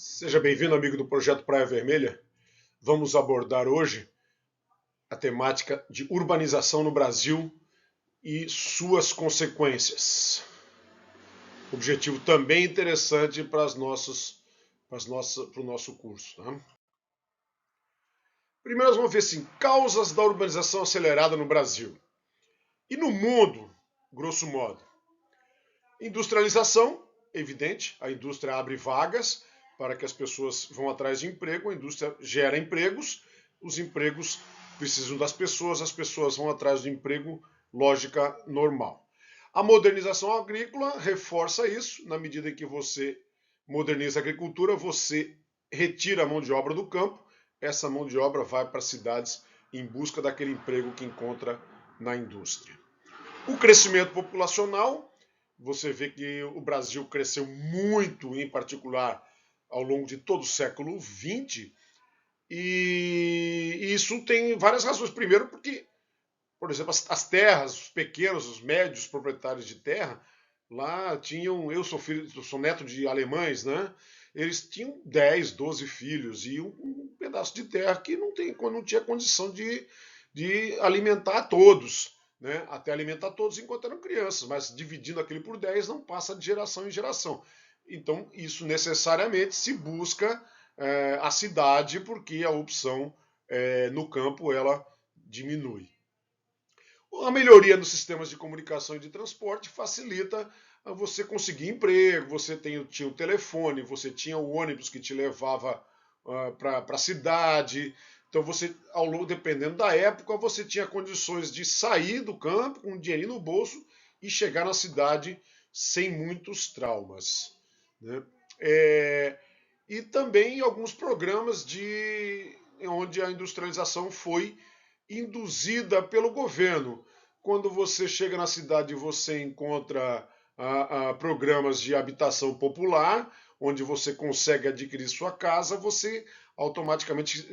Seja bem-vindo, amigo do Projeto Praia Vermelha. Vamos abordar hoje a temática de urbanização no Brasil e suas consequências. Objetivo também interessante para o nosso curso. Né? Primeiro, nós vamos ver assim, causas da urbanização acelerada no Brasil e no mundo, grosso modo. Industrialização, evidente, a indústria abre vagas para que as pessoas vão atrás de emprego, a indústria gera empregos, os empregos precisam das pessoas, as pessoas vão atrás do emprego, lógica normal. A modernização agrícola reforça isso, na medida em que você moderniza a agricultura, você retira a mão de obra do campo, essa mão de obra vai para as cidades em busca daquele emprego que encontra na indústria. O crescimento populacional, você vê que o Brasil cresceu muito, em particular ao longo de todo o século XX, e isso tem várias razões. Primeiro, porque, por exemplo, as terras, os pequenos, os médios proprietários de terra, lá tinham. Eu sou neto de alemães, né? Eles tinham 10, 12 filhos e um pedaço de terra que não tinha condição de alimentar todos. Né? Até alimentar todos enquanto eram crianças, mas dividindo aquele por 10 não passa de geração em geração. Então, isso necessariamente se busca a cidade, porque a opção no campo ela diminui. A melhoria nos sistemas de comunicação e de transporte facilita você conseguir emprego, você tinha o telefone, você tinha o ônibus que te levava para a cidade. Então você, dependendo da época, você tinha condições de sair do campo com um dinheirinho no bolso e chegar na cidade sem muitos traumas. Né? E também alguns programas onde a industrialização foi induzida pelo governo. Quando você chega na cidade, você encontra programas de habitação popular, onde você consegue adquirir sua casa, você automaticamente.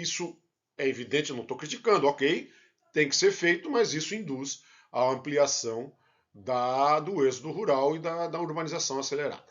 Isso é evidente, eu não estou criticando, ok, tem que ser feito, mas isso induz a ampliação do êxodo rural e da urbanização acelerada.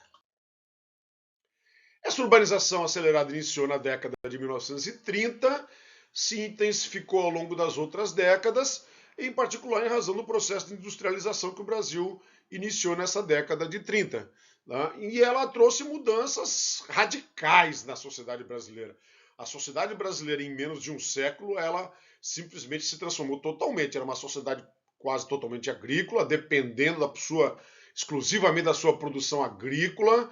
Essa urbanização acelerada iniciou na década de 1930, se intensificou ao longo das outras décadas, em particular em razão do processo de industrialização que o Brasil iniciou nessa década de 30. Né? E ela trouxe mudanças radicais na sociedade brasileira. A sociedade brasileira, em menos de um século, ela simplesmente se transformou totalmente. Era uma sociedade quase totalmente agrícola, dependendo exclusivamente da sua produção agrícola,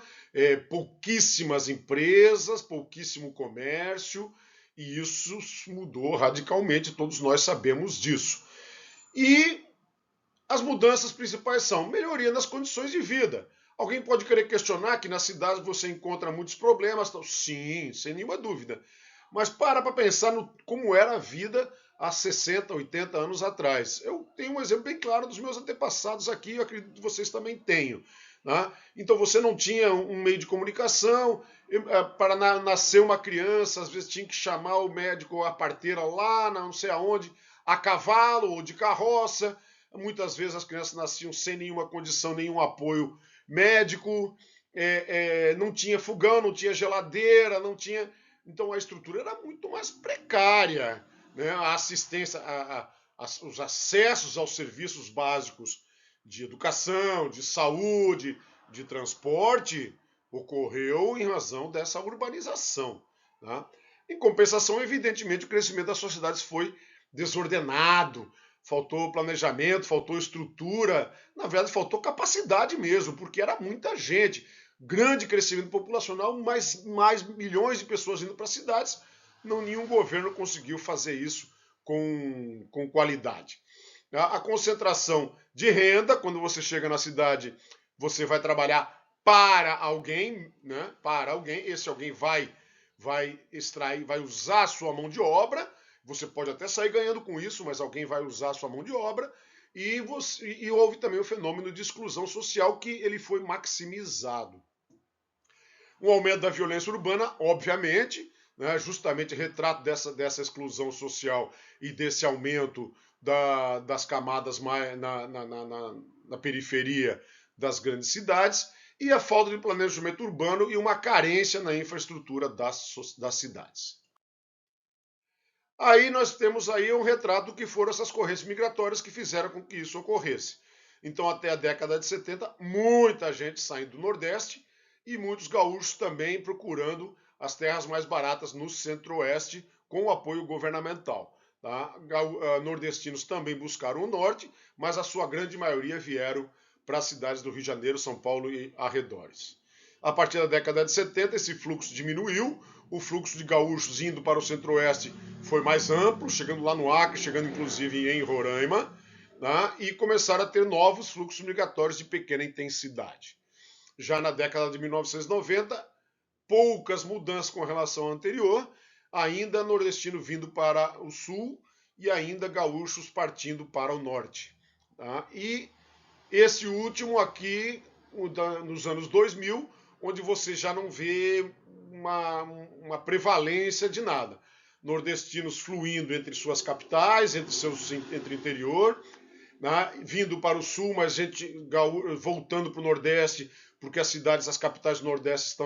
pouquíssimas empresas, pouquíssimo comércio, e isso mudou radicalmente, todos nós sabemos disso. E as mudanças principais são melhoria nas condições de vida. Alguém pode querer questionar que nas cidades você encontra muitos problemas. Sim, sem nenhuma dúvida. Mas para pensar como era a vida há 60, 80 anos atrás. Eu tenho um exemplo bem claro dos meus antepassados aqui, eu acredito que vocês também tenham. Né? Então você não tinha um meio de comunicação, para nascer uma criança, às vezes tinha que chamar o médico ou a parteira lá, não sei aonde, a cavalo ou de carroça. Muitas vezes as crianças nasciam sem nenhuma condição, nenhum apoio médico, não tinha fogão, não tinha geladeira, não tinha. Então a estrutura era muito mais precária. Né? A assistência, os acessos aos serviços básicos de educação, de saúde, de transporte, ocorreu em razão dessa urbanização. Tá? Em compensação, evidentemente, o crescimento das sociedades foi desordenado, faltou planejamento, faltou estrutura, na verdade faltou capacidade mesmo, porque era muita gente. Grande crescimento populacional, mais milhões de pessoas indo para as cidades, nenhum governo conseguiu fazer isso com qualidade. A concentração de renda, quando você chega na cidade, você vai trabalhar para alguém, né? Para alguém, esse alguém vai extrair, vai usar a sua mão de obra, você pode até sair ganhando com isso, mas alguém vai usar a sua mão de obra, e houve também o fenômeno de exclusão social, que ele foi maximizado. Um aumento da violência urbana, obviamente, né, justamente retrato dessa exclusão social e desse aumento das camadas mais na periferia das grandes cidades, e a falta de planejamento urbano e uma carência na infraestrutura das cidades. Aí nós temos aí um retrato do que foram essas correntes migratórias que fizeram com que isso ocorresse. Então, até a década de 70, muita gente saindo do Nordeste e muitos gaúchos também procurando as terras mais baratas no Centro-Oeste com o apoio governamental. Tá? Nordestinos também buscaram o Norte, mas a sua grande maioria vieram para as cidades do Rio de Janeiro, São Paulo e arredores. A partir da década de 70, esse fluxo diminuiu, o fluxo de gaúchos indo para o Centro-Oeste foi mais amplo, chegando lá no Acre, chegando inclusive em Roraima, né? E começaram a ter novos fluxos migratórios de pequena intensidade. Já na década de 1990, poucas mudanças com relação ao anterior, ainda nordestino vindo para o sul e ainda gaúchos partindo para o norte. Tá? E esse último aqui, nos anos 2000, onde você já não vê uma prevalência de nada. Nordestinos fluindo entre suas capitais, entre o interior, né, vindo para o sul, mas gente voltando para o Nordeste, porque as capitais do Nordeste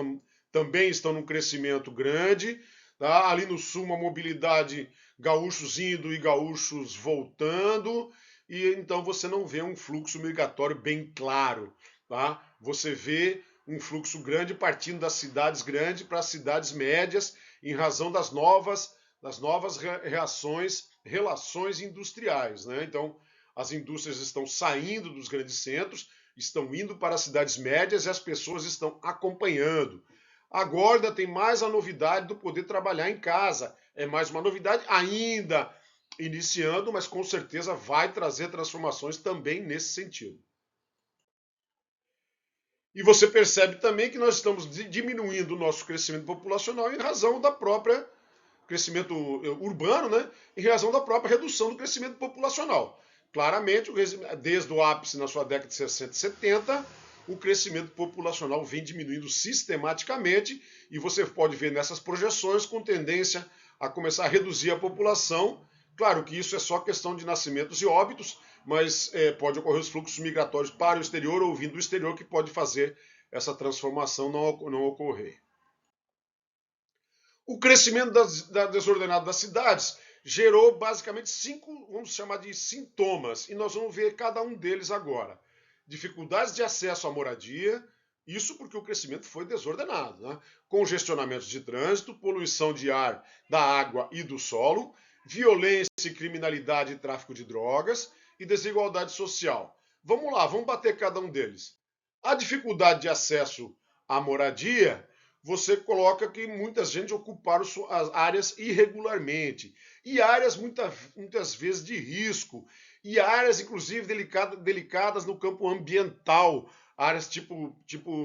também estão num crescimento grande. Tá? Ali no sul, uma mobilidade, gaúchos indo e gaúchos voltando, e então você não vê um fluxo migratório bem claro. Tá? Você vê um fluxo grande partindo das cidades grandes para as cidades médias, em razão das novas relações industriais. Né? Então, as indústrias estão saindo dos grandes centros, estão indo para as cidades médias e as pessoas estão acompanhando. Agora tem mais a novidade do poder trabalhar em casa. É mais uma novidade ainda iniciando, mas com certeza vai trazer transformações também nesse sentido. E você percebe também que nós estamos diminuindo o nosso crescimento populacional em razão da própria crescimento urbano, né? Em razão da própria redução do crescimento populacional. Claramente, desde o ápice na sua década de 60 e 70, o crescimento populacional vem diminuindo sistematicamente e você pode ver nessas projeções com tendência a começar a reduzir a população. Claro que isso é só questão de nascimentos e óbitos, mas pode ocorrer os fluxos migratórios para o exterior ou vindo do exterior que pode fazer essa transformação não ocorrer. O crescimento desordenado das cidades gerou basicamente 5, vamos chamar de sintomas, e nós vamos ver cada um deles agora. Dificuldades de acesso à moradia, isso porque o crescimento foi desordenado, né? Congestionamentos de trânsito, poluição de ar, da água e do solo, violência e criminalidade e tráfico de drogas e desigualdade social. Vamos lá, vamos bater cada um deles. A dificuldade de acesso à moradia, você coloca que muita gente ocuparam as áreas irregularmente, e áreas muitas vezes de risco, e áreas inclusive delicadas no campo ambiental, áreas tipo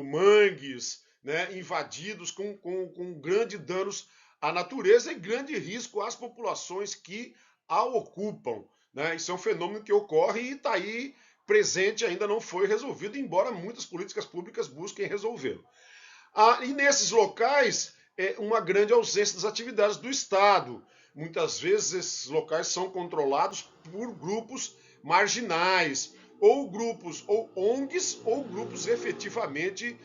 mangues, né, invadidos com grandes danos à natureza e grande risco às populações que a ocupam. Né? Isso é um fenômeno que ocorre e está aí presente, ainda não foi resolvido, embora muitas políticas públicas busquem resolvê-lo. E nesses locais, uma grande ausência das atividades do Estado. Muitas vezes esses locais são controlados por grupos marginais, ou grupos ou ONGs, ou grupos efetivamente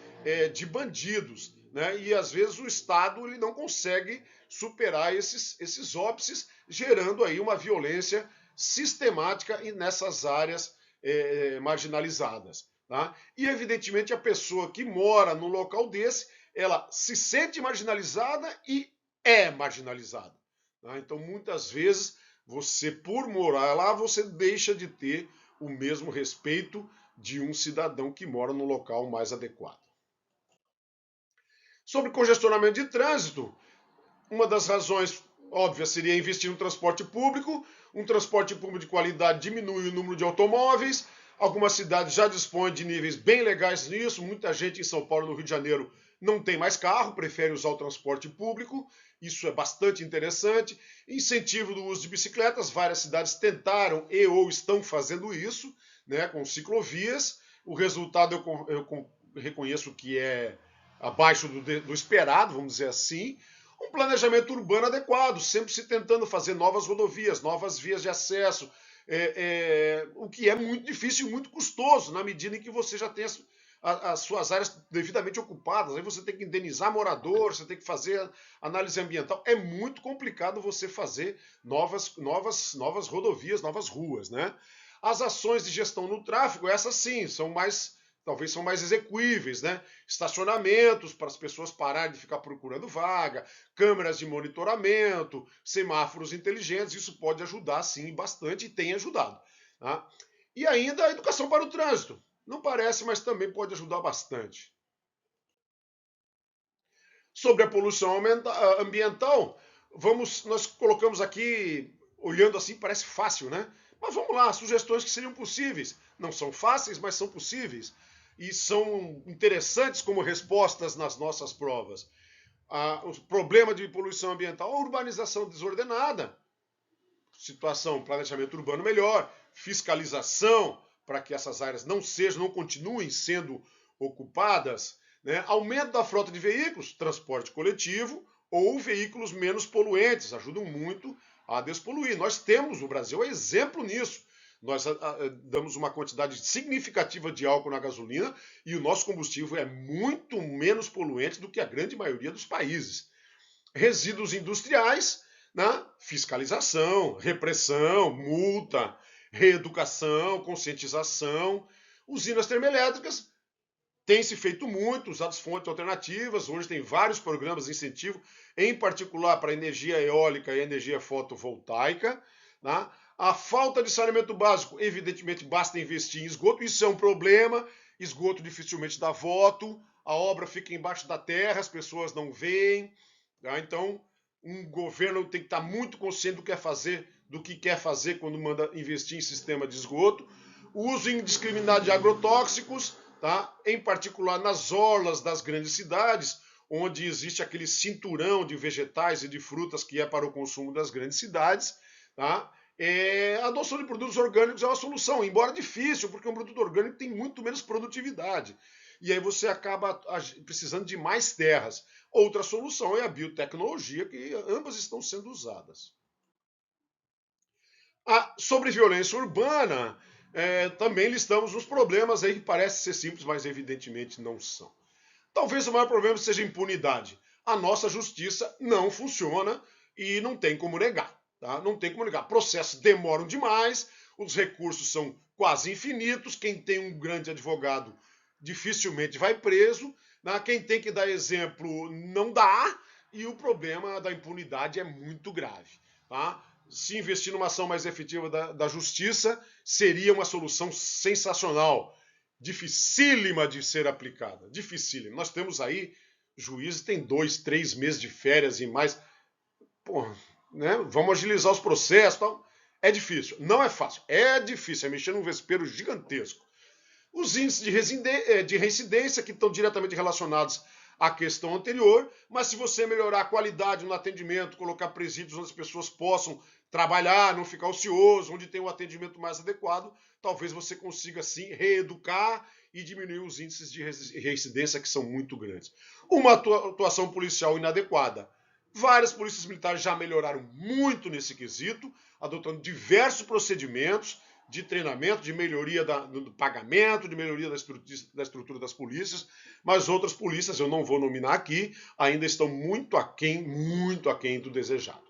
de bandidos. Né? E às vezes o Estado ele não consegue superar esses óbices, gerando aí uma violência sistemática nessas áreas marginalizadas. Tá? E, evidentemente, a pessoa que mora num local desse, ela se sente marginalizada e é marginalizada. Tá? Então, muitas vezes, você, por morar lá, você deixa de ter o mesmo respeito de um cidadão que mora no local mais adequado. Sobre congestionamento de trânsito, uma das razões óbvias seria investir no transporte público. Um transporte público de qualidade diminui o número de automóveis. Algumas cidades já dispõem de níveis bem legais nisso. Muita gente em São Paulo e no Rio de Janeiro não tem mais carro, prefere usar o transporte público. Isso é bastante interessante. Incentivo do uso de bicicletas. Várias cidades tentaram ou estão fazendo isso, né, com ciclovias. O resultado eu reconheço que é abaixo do esperado, vamos dizer assim. Um planejamento urbano adequado, sempre se tentando fazer novas rodovias, novas vias de acesso, o que é muito difícil e muito custoso, na medida em que você já tem as suas áreas devidamente ocupadas, aí você tem que indenizar morador, você tem que fazer análise ambiental. É muito complicado você fazer novas rodovias, novas ruas, né? As ações de gestão no tráfego, essas sim, talvez são mais execuíveis, né? Estacionamentos para as pessoas pararem de ficar procurando vaga, câmeras de monitoramento, semáforos inteligentes, isso pode ajudar sim bastante e tem ajudado. Tá? E ainda a educação para o trânsito. Não parece, mas também pode ajudar bastante. Sobre a poluição ambiental, nós colocamos aqui, olhando assim, parece fácil, né? Mas vamos lá, sugestões que seriam possíveis. Não são fáceis, mas são possíveis. E são interessantes como respostas nas nossas provas. O problema de poluição ambiental, a urbanização desordenada, situação, planejamento urbano melhor, fiscalização para que essas áreas não continuem sendo ocupadas, né? Aumento da frota de veículos, transporte coletivo ou veículos menos poluentes, ajudam muito a despoluir. Nós temos, o Brasil é exemplo nisso. Nós damos uma quantidade significativa de álcool na gasolina e o nosso combustível é muito menos poluente do que a grande maioria dos países. Resíduos industriais, né? Fiscalização, repressão, multa, reeducação, conscientização. Usinas termoelétricas, tem se feito muito, usadas fontes alternativas, hoje tem vários programas de incentivo, em particular para energia eólica e energia fotovoltaica. Né? A falta de saneamento básico, evidentemente, basta investir em esgoto, isso é um problema, esgoto dificilmente dá voto, a obra fica embaixo da terra, as pessoas não veem. Tá? Então, um governo tem que estar muito consciente do que quer fazer quando manda investir em sistema de esgoto. O uso indiscriminado de agrotóxicos, tá? Em particular nas orlas das grandes cidades, onde existe aquele cinturão de vegetais e de frutas que é para o consumo das grandes cidades. Tá? A adoção de produtos orgânicos é uma solução, embora difícil, porque um produto orgânico tem muito menos produtividade. E aí você acaba precisando de mais terras. Outra solução é a biotecnologia, que ambas estão sendo usadas. Sobre violência urbana, também listamos uns problemas aí que parecem ser simples, mas evidentemente não são. Talvez o maior problema seja a impunidade. A nossa justiça não funciona e não tem como negar. Tá? Não tem como negar. Processos demoram demais, os recursos são quase infinitos, quem tem um grande advogado dificilmente vai preso, né? Quem tem que dar exemplo não dá, e o problema da impunidade é muito grave. Tá? Se investir numa ação mais efetiva da justiça, seria uma solução sensacional. Dificílima de ser aplicada. Dificílima. Nós temos aí, juízes têm 2, 3 meses de férias e mais. Porra, né? Vamos agilizar os processos. Tal. É difícil. Não é fácil. É difícil. É mexer num vespeiro gigantesco. Os índices de reincidência, que estão diretamente relacionados à questão anterior, mas se você melhorar a qualidade no atendimento, colocar presídios onde as pessoas possam trabalhar, não ficar ocioso, onde tem um atendimento mais adequado, talvez você consiga sim reeducar e diminuir os índices de reincidência que são muito grandes. Uma atuação policial inadequada. Várias polícias militares já melhoraram muito nesse quesito, adotando diversos procedimentos de treinamento, de melhoria do pagamento, de melhoria da estrutura das polícias, mas outras polícias, eu não vou nominar aqui, ainda estão muito aquém do desejado.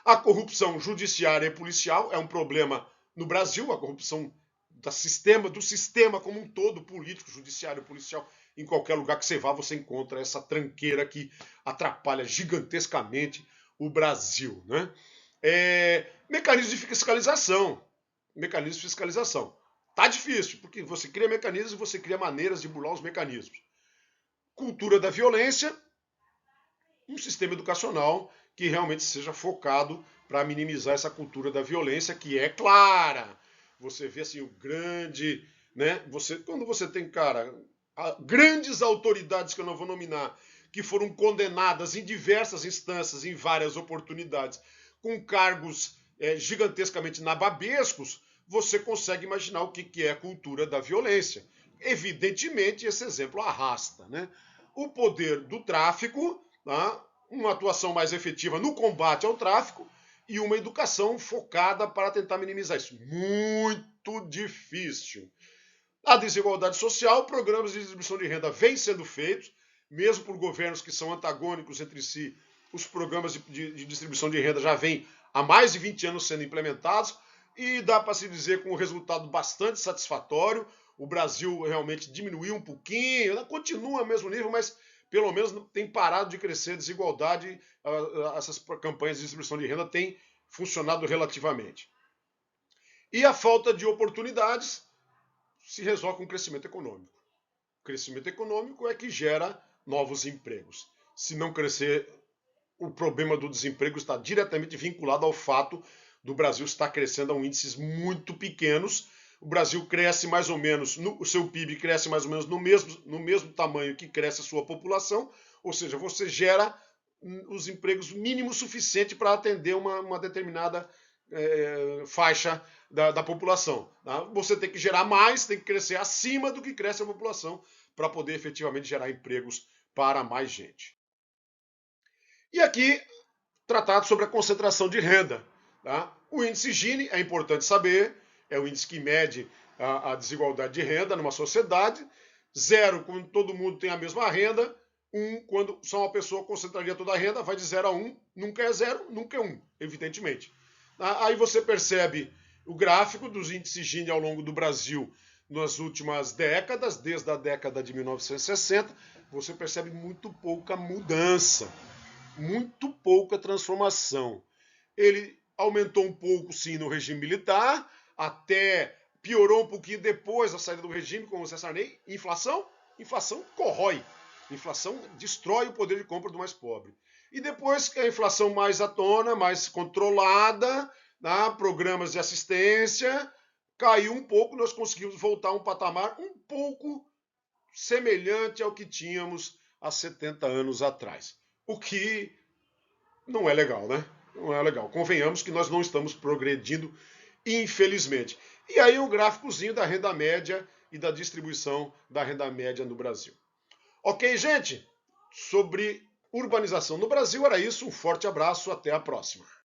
A corrupção judiciária e policial é um problema no Brasil, a corrupção do sistema como um todo, político, judiciário e policial, em qualquer lugar que você vá, você encontra essa tranqueira que atrapalha gigantescamente o Brasil. Né? Mecanismos de fiscalização. Mecanismos de fiscalização. Tá difícil, porque você cria mecanismos e você cria maneiras de burlar os mecanismos. Cultura da violência, um sistema educacional que realmente seja focado para minimizar essa cultura da violência, que é clara. Você vê assim o grande, né? Quando você tem, cara, grandes autoridades que eu não vou nominar, que foram condenadas em diversas instâncias, em várias oportunidades, com cargos gigantescamente nababescos, você consegue imaginar o que é a cultura da violência. Evidentemente, esse exemplo arrasta. Né? O poder do tráfico, tá? Uma atuação mais efetiva no combate ao tráfico e uma educação focada para tentar minimizar isso. Muito difícil. A desigualdade social, programas de distribuição de renda vêm sendo feitos, mesmo por governos que são antagônicos entre si, os programas de distribuição de renda já vêm há mais de 20 anos sendo implementados e dá para se dizer com um resultado bastante satisfatório. O Brasil realmente diminuiu um pouquinho, continua ao mesmo nível, mas pelo menos tem parado de crescer a desigualdade. Essas campanhas de distribuição de renda têm funcionado relativamente. E a falta de oportunidades se resolve com o crescimento econômico. O crescimento econômico é que gera novos empregos. Se não crescer, o problema do desemprego está diretamente vinculado ao fato do Brasil estar crescendo a índices muito pequenos. O Brasil cresce mais ou menos, o seu PIB cresce mais ou menos no mesmo tamanho que cresce a sua população, ou seja, você gera os empregos mínimos suficientes para atender uma determinada faixa da população. Tá? Você tem que gerar mais, tem que crescer acima do que cresce a população para poder efetivamente gerar empregos para mais gente. E aqui, tratado sobre a concentração de renda. Tá? O índice Gini, é importante saber, é o índice que mede a desigualdade de renda numa sociedade. 0, quando todo mundo tem a mesma renda. 1, quando só uma pessoa concentraria toda a renda, vai de 0 a 1. Nunca é 0, nunca é 1, evidentemente. Aí você percebe o gráfico dos índices Gini ao longo do Brasil nas últimas décadas, desde a década de 1960, você percebe muito pouca mudança, muito pouca transformação. Ele aumentou um pouco, sim, no regime militar, até piorou um pouquinho depois da saída do regime, como você sabe. Inflação? Inflação corrói. Inflação destrói o poder de compra do mais pobre. E depois que a inflação mais à tona, mais controlada, programas de assistência, caiu um pouco, nós conseguimos voltar a um patamar um pouco semelhante ao que tínhamos há 70 anos atrás. O que não é legal, né? Não é legal. Convenhamos que nós não estamos progredindo, infelizmente. E aí um gráficozinho da renda média e da distribuição da renda média no Brasil. Ok, gente? Sobre urbanização no Brasil era isso. Um forte abraço, até a próxima.